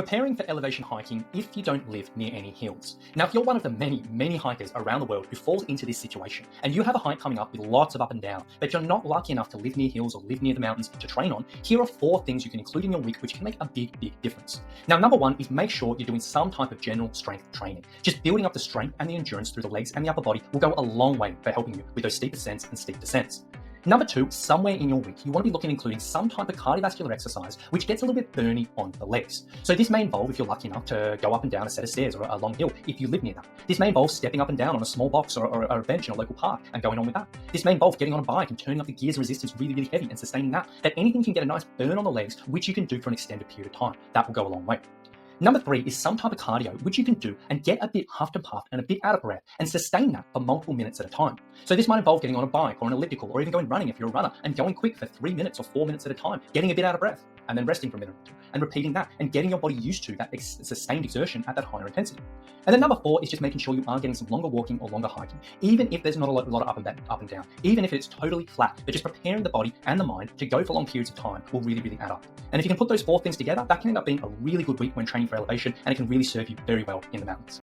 Preparing for elevation hiking if you don't live near any hills. Now, if you're one of the many hikers around the world who falls into this situation, and you have a hike coming up with lots of up and down, but you're not lucky enough to live near hills or live near the mountains to train on, here are 4 things you can include in your week which can make a big difference. Now, number 1 is make sure you're doing some type of general strength training. Just building up the strength and the endurance through the legs and the upper body will go a long way for helping you with those steep ascents and steep descents. Number 2, somewhere in your week, you want to be looking at including some type of cardiovascular exercise which gets a little bit burny on the legs. So this may involve, if you're lucky enough to go up and down a set of stairs or a long hill, if you live near that. This may involve stepping up and down on a small box or a bench in a local park and going on with that. This may involve getting on a bike and turning up the gears of resistance really heavy and sustaining that. That anything can get a nice burn on the legs, which you can do for an extended period of time. That will go a long way. Number 3 is some type of cardio, which you can do and get a bit huffed and puffed and a bit out of breath and sustain that for multiple minutes at a time. So this might involve getting on a bike or an elliptical or even going running if you're a runner and going quick for 3 minutes or 4 minutes at a time, getting a bit out of breath and then resting for a minute or two and repeating that and getting your body used to that sustained exertion at that higher intensity. And then number 4 is just making sure you are getting some longer walking or longer hiking, even if there's not a lot of up and down, even if it's totally flat, but just preparing the body and the mind to go for long periods of time will really add up. And if you can put those 4 things together, that can end up being a really good week when training for elevation, and it can really serve you very well in the mountains.